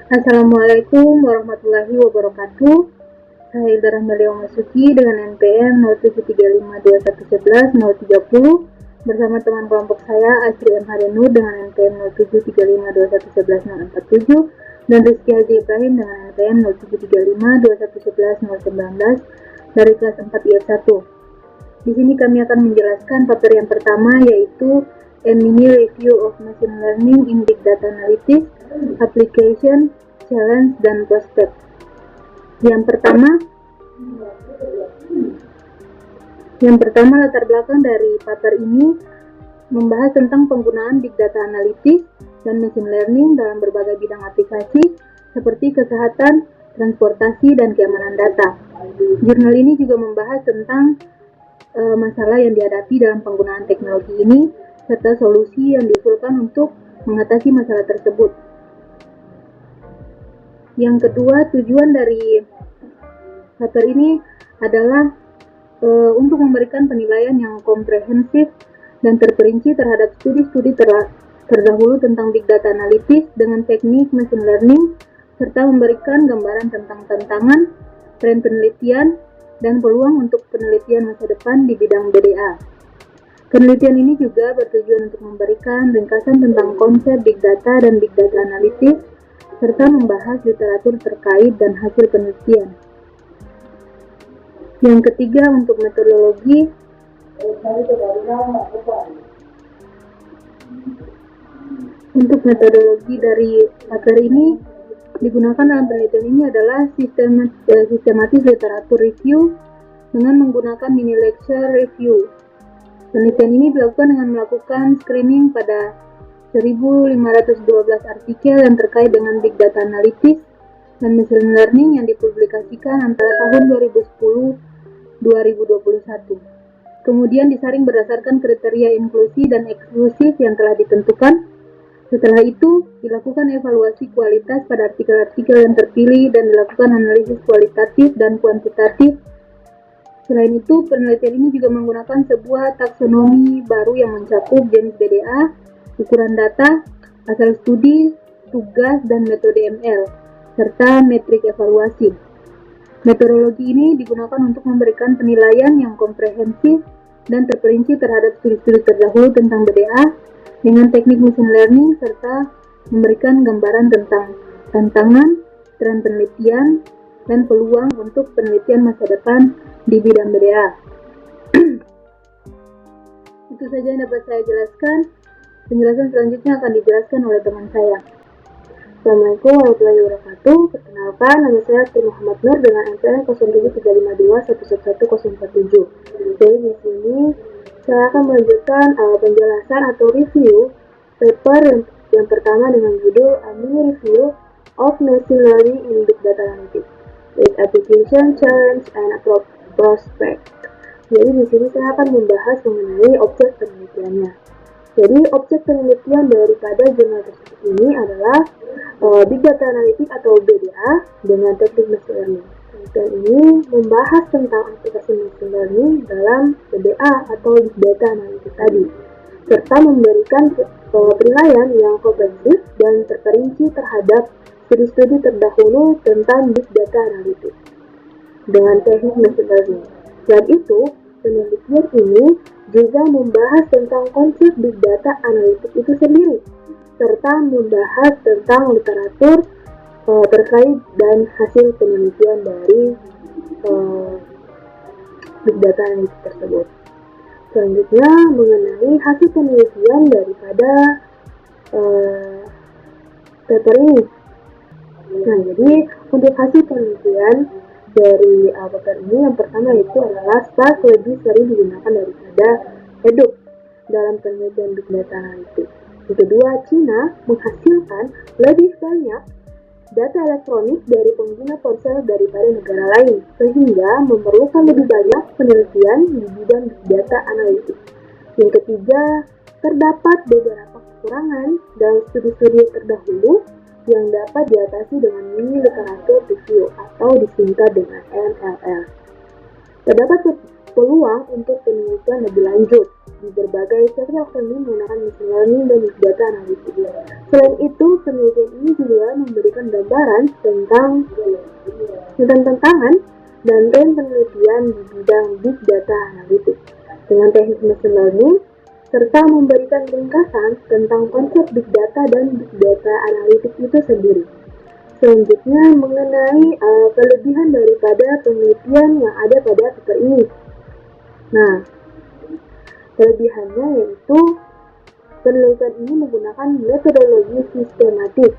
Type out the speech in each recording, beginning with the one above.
Assalamualaikum warahmatullahi wabarakatuh. Saya Hilda Rahmalia Masuki dengan NPM 07352111-030 bersama teman kelompok saya Asri M. Harenur dengan NPM 07352111-047 dan Rizky Haji Ibrahim dengan NPM 07352111-019 dari kelas 4 IF1. Di sini kami akan menjelaskan paper yang pertama, yaitu a mini review of machine learning in big data analytics, application, challenge, dan prospect. Yang pertama latar belakang dari paper ini membahas tentang penggunaan big data analytics dan machine learning dalam berbagai bidang aplikasi seperti kesehatan, transportasi, dan keamanan data. Jurnal ini juga membahas tentang masalah yang dihadapi dalam penggunaan teknologi ini serta solusi yang diusulkan untuk mengatasi masalah tersebut. Yang kedua, tujuan dari paper ini adalah untuk memberikan penilaian yang komprehensif dan terperinci terhadap studi-studi terdahulu tentang big data analytics dengan teknik machine learning serta memberikan gambaran tentang tantangan, tren penelitian, dan peluang untuk penelitian masa depan di bidang BDA. Penelitian ini juga bertujuan untuk memberikan ringkasan tentang konsep big data dan big data analytics serta membahas literatur terkait dan hasil penelitian. Yang ketiga, untuk metodologi. Untuk metodologi dari paper ini digunakan dalam penelitian ini adalah sistematis literatur review dengan menggunakan mini lecture review. Penelitian ini dilakukan dengan melakukan screening pada 1.512 artikel yang terkait dengan big data analytics dan machine learning yang dipublikasikan antara tahun 2010-2021. Kemudian disaring berdasarkan kriteria inklusi dan eksklusif yang telah ditentukan. Setelah itu, dilakukan evaluasi kualitas pada artikel-artikel yang terpilih dan dilakukan analisis kualitatif dan kuantitatif. Selain itu, penelitian ini juga menggunakan sebuah taksonomi baru yang mencakup jenis BDA, ukuran data, asal studi, tugas, dan metode ML, serta metrik evaluasi. Metodologi ini digunakan untuk memberikan penilaian yang komprehensif dan terperinci terhadap studi-studi terdahulu tentang BDA dengan teknik machine learning serta memberikan gambaran tentang tantangan, tren penelitian, dan peluang untuk penelitian masa depan di bidang BDA. Itu saja yang dapat saya jelaskan. Penjelasan selanjutnya akan dijelaskan oleh teman saya. Assalamualaikum warahmatullahi wabarakatuh. Perkenalkan, nama saya Asri Muhammad Nur dengan NPM 073521111047. Jadi di sini saya akan melanjutkan penjelasan atau review paper yang pertama dengan judul A Mini Review of Machine Learning in Big Data Analytics, its Application, Challenge, and Prospect. Jadi di sini saya akan membahas mengenai objek penelitiannya. Jadi objek penelitian daripada jurnal tersebut ini adalah Big Data Analytics atau BDA dengan teknik machine learning. Penelitian ini membahas tentang aplikasi machine learning dalam BDA atau Big Data Analytics tadi, serta memberikan penilaian yang komprehensif dan terperinci terhadap studi-studi terdahulu tentang Big Data Analytics dengan teknik machine learning. Selain itu, penelitian ini juga membahas tentang konsep Big Data Analytics itu sendiri, serta membahas tentang literatur terkait dan hasil penelitian dari Big Data Analytics tersebut. Selanjutnya mengenai hasil penelitian daripada paper ini. Nah, jadi untuk hasil penelitian dari paper ini yang pertama itu adalah Spark lebih sering digunakan daripada Hadoop dalam penelitian Big Data Analytics. Yang kedua, China menghasilkan lebih banyak data elektronik dari pengguna ponsel daripada negara lain, sehingga memerlukan lebih banyak penelitian di bidang Big Data Analytics. Yang ketiga, terdapat beberapa kekurangan dalam studi-studi terdahulu yang dapat diatasi dengan mini literatur review atau disingkat dengan MLR. Terdapat peluang untuk penelitian lebih lanjut di berbagai sektor ekonomi menggunakan machine learning dan big data analytics. Selain itu, penelitian ini juga memberikan gambaran tentang tantangan dan tren penelitian di bidang big data analytics dengan teknik machine learning, serta memberikan ringkasan tentang konsep big data dan big data analytics itu sendiri. Selanjutnya mengenai kelebihan daripada penelitian yang ada pada paper ini. Nah, kelebihannya yaitu penelitian ini menggunakan metodologi sistematik,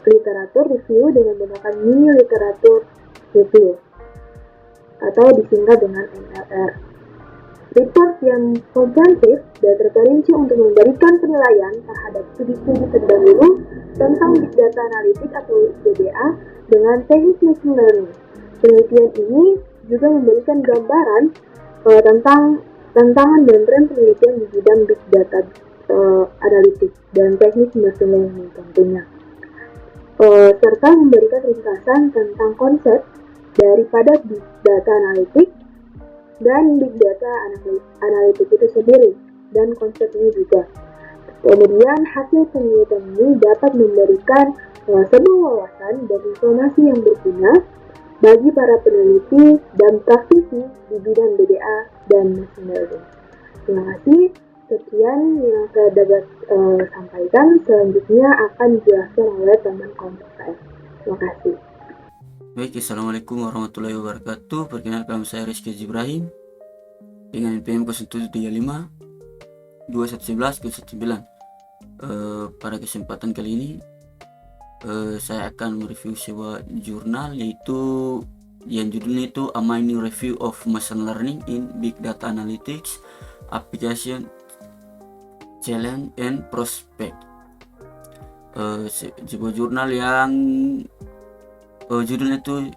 literatur review dengan menggunakan mini literatur review atau disingkat dengan MLR. Report yang komprehensif dan terperinci untuk memberikan penilaian terhadap studi-studi terdahulu tentang Big Data Analytics atau BDA dengan teknik machine learning. Penelitian ini juga memberikan gambaran tentang tantangan dan tren penelitian di bidang Big Data Analytics dan teknik machine learning tentunya. Serta memberikan ringkasan tentang konsep daripada Big Data Analytics dan Big Data Analytics itu sendiri dan konsepnya juga. Kemudian hasil penelitian ini dapat memberikan sebuah wawasan dan informasi yang berguna bagi para peneliti dan praktisi di bidang BDA dan machine learning. Terima kasih. Sekian yang saya dapat sampaikan. Selanjutnya akan dijelaskan oleh teman kelompok saya. Terima kasih. Baik, Assalamualaikum warahmatullahi wabarakatuh. Perkenalkan, saya Rizky Ibrahim dengan NPM 0735 2111 pada kesempatan kali ini saya akan mereview sebuah jurnal, yaitu yang judulnya itu A Mining Review of Machine Learning in Big Data Analytics Application Challenge and Prospect. Sebuah jurnal yang judulnya itu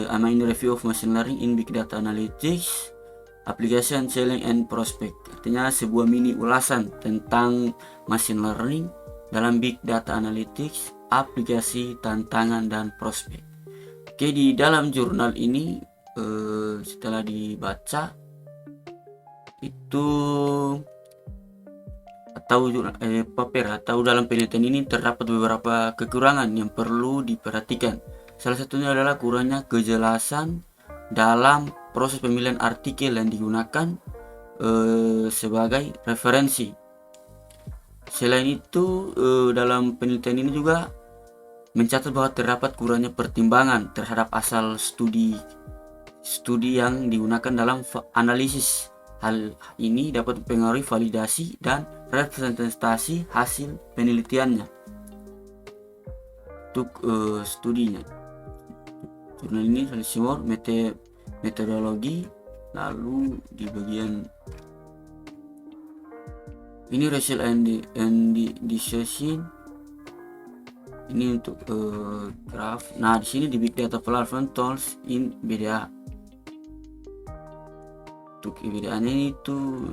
A Mining Review of Machine Learning in Big Data Analytics Application Challenge and Prospect. Artinya sebuah mini ulasan tentang machine learning dalam Big Data Analytics, aplikasi, tantangan, dan prospek. Oke, di dalam jurnal ini setelah dibaca itu paper atau dalam penelitian ini terdapat beberapa kekurangan yang perlu diperhatikan. Salah satunya adalah kurangnya kejelasan dalam proses pemilihan artikel yang digunakan sebagai referensi. Selain itu, dalam penelitian ini juga mencatat bahwa terdapat kurangnya pertimbangan terhadap asal studi yang digunakan dalam analisis. Hal ini dapat mempengaruhi validasi dan representasi hasil penelitiannya untuk studinya. Jurnal ini semua metodologi, lalu di bagian ini result and decision ini untuk graph. Nah, di sini di Big Data Platform Tools in BDA. Untuk BDA-nya itu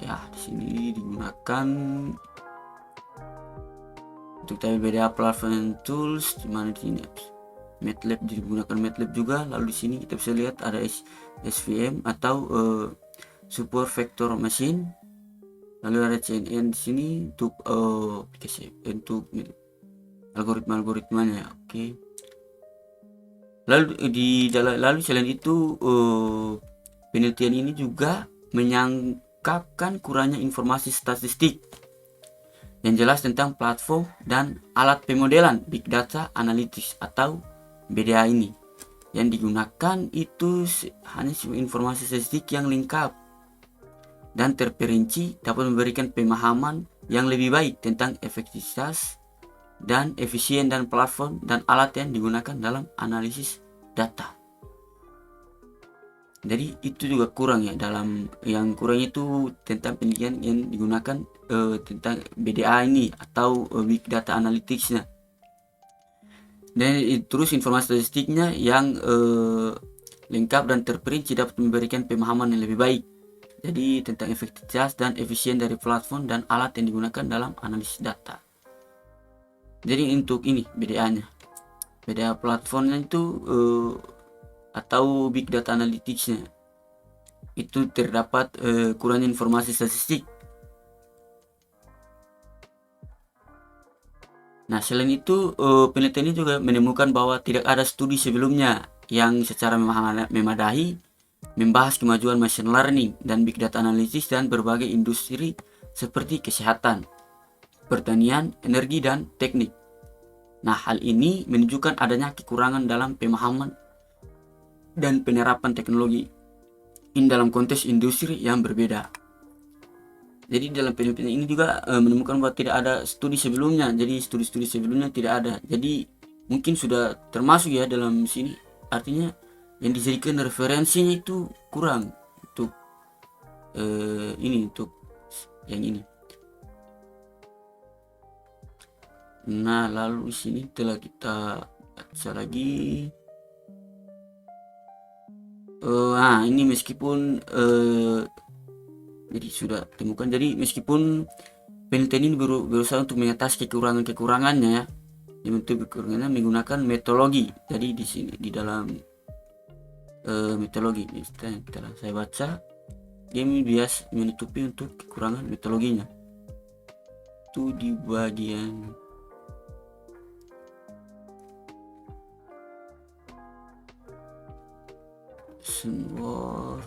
ya di sini digunakan untuk tabel BDA Platform Tools, di mana di sini MATLAB digunakan, MATLAB juga. Lalu di sini kita bisa lihat ada SVM atau Support Vector Machine. Lalu ada CNN di sini untuk untuk algoritmanya. Oke. Lalu selain itu penelitian ini juga menyangkapkan kurangnya informasi statistik yang jelas tentang platform dan alat pemodelan Big Data Analytics atau BDA ini. Yang digunakan itu hanya informasi statistik yang lengkap dan terperinci, dapat memberikan pemahaman yang lebih baik tentang efektivitas dan efisien dan platform dan alat yang digunakan dalam analisis data. Jadi itu juga kurang ya, dalam yang kurang itu tentang penelitian yang digunakan tentang BDA ini atau Big Data Analytics-nya. Dan terus informasi statistiknya yang lengkap dan terperinci dapat memberikan pemahaman yang lebih baik. Jadi tentang efektivitas dan efisien dari platform dan alat yang digunakan dalam analisis data. Jadi untuk ini BDA-nya, BDA platformnya itu atau Big Data Analytics-nya. itu terdapat kurangnya informasi statistik. Nah, selain itu penelitian ini juga menemukan bahwa tidak ada studi sebelumnya yang secara memadahi membahas kemajuan machine learning dan big data analysis dan berbagai industri seperti kesehatan, pertanian, energi, dan teknik. Nah, hal ini menunjukkan adanya kekurangan dalam pemahaman dan penerapan teknologi dalam konteks industri yang berbeda. Jadi dalam penelitian ini juga menemukan bahwa tidak ada studi sebelumnya. Jadi studi-studi sebelumnya tidak ada. Jadi mungkin sudah termasuk ya dalam sini. Artinya yang dijadikan referensinya itu kurang untuk untuk yang ini. Nah, lalu di sini telah kita baca lagi. Ini meskipun jadi sudah temukan. Jadi meskipun penelitian ini berusaha untuk mengatasi kekurangannya ya, untuk kekurangannya menggunakan metodologi. Jadi di sini di dalam metodologi telah saya baca, dia bias menutupi untuk kekurangan metodologinya. Itu di bagian Word.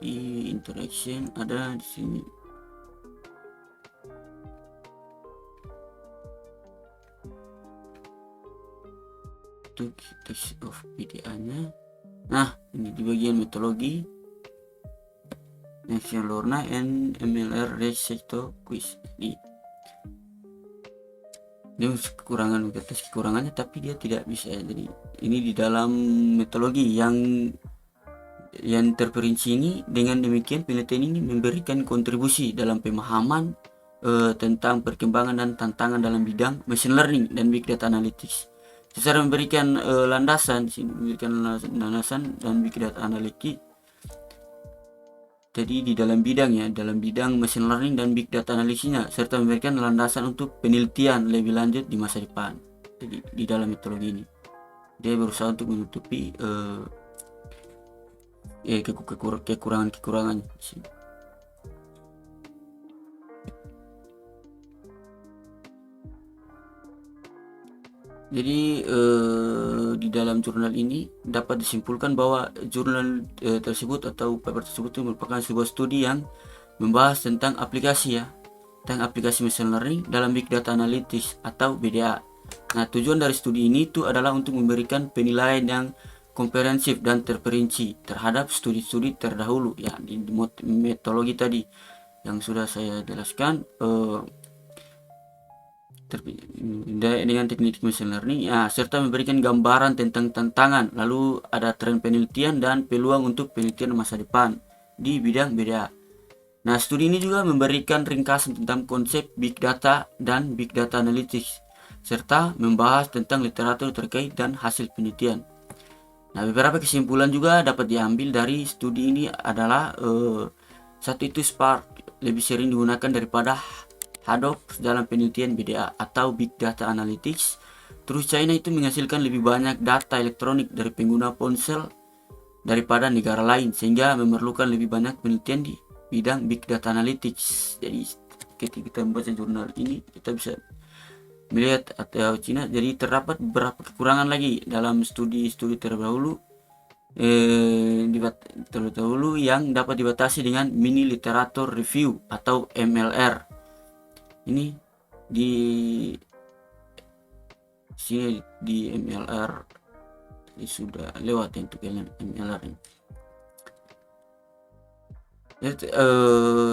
Di interaction ada di sini. Untuk text of PDA-nya. Nah, ini di bagian metodologi Next Learner and MLR Research Quiz. Jadi dia kekurangan atas kekurangannya, tapi dia tidak bisa. Jadi ini di dalam metodologi yang terperinci ini. Dengan demikian penelitian ini memberikan kontribusi dalam pemahaman tentang perkembangan dan tantangan dalam bidang machine learning dan big data analytics. Secara memberikan landasan dan big data analytics. Jadi di dalam bidang machine learning dan big data analisisnya, serta memberikan landasan untuk penelitian lebih lanjut di masa depan. Jadi di dalam metodologi ini dia berusaha untuk menutupi kekurangan-kekurangannya. Jadi di dalam jurnal ini dapat disimpulkan bahwa jurnal tersebut atau paper tersebut merupakan sebuah studi yang membahas tentang aplikasi machine learning dalam big data analytics atau BDA. Nah, tujuan dari studi ini itu adalah untuk memberikan penilaian yang komprehensif dan terperinci terhadap studi-studi terdahulu ya di metodologi tadi yang sudah saya jelaskan dengan teknik machine learning ya, serta memberikan gambaran tentang tantangan, lalu ada tren penelitian dan peluang untuk penelitian masa depan di bidang BDA. Nah, studi ini juga memberikan ringkasan tentang konsep big data dan big data analytics, serta membahas tentang literatur terkait dan hasil penelitian. Nah, beberapa kesimpulan juga dapat diambil dari studi ini adalah satu itu Spark lebih sering digunakan daripada Hadoop dalam penelitian BDA atau Big Data Analytics. Terus China itu menghasilkan lebih banyak data elektronik dari pengguna ponsel daripada negara lain, sehingga memerlukan lebih banyak penelitian di bidang Big Data Analytics. Jadi ketika kita membaca jurnal ini, kita bisa melihat atau China jadi terdapat beberapa kekurangan lagi dalam studi-studi terdahulu yang dapat dibatasi dengan mini literatur review atau MLR. Ini di sini di MLR ini sudah lewat untuk MLR ini.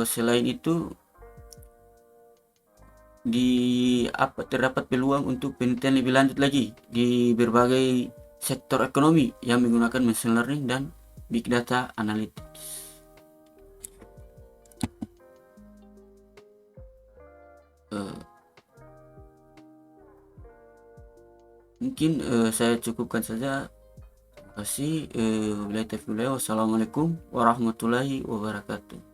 Selain itu terdapat peluang untuk penelitian lebih lanjut lagi di berbagai sektor ekonomi yang menggunakan machine learning dan big data analytics. Mungkin saya cukupkan saja. Terima kasih. Wassalamualaikum warahmatullahi wabarakatuh.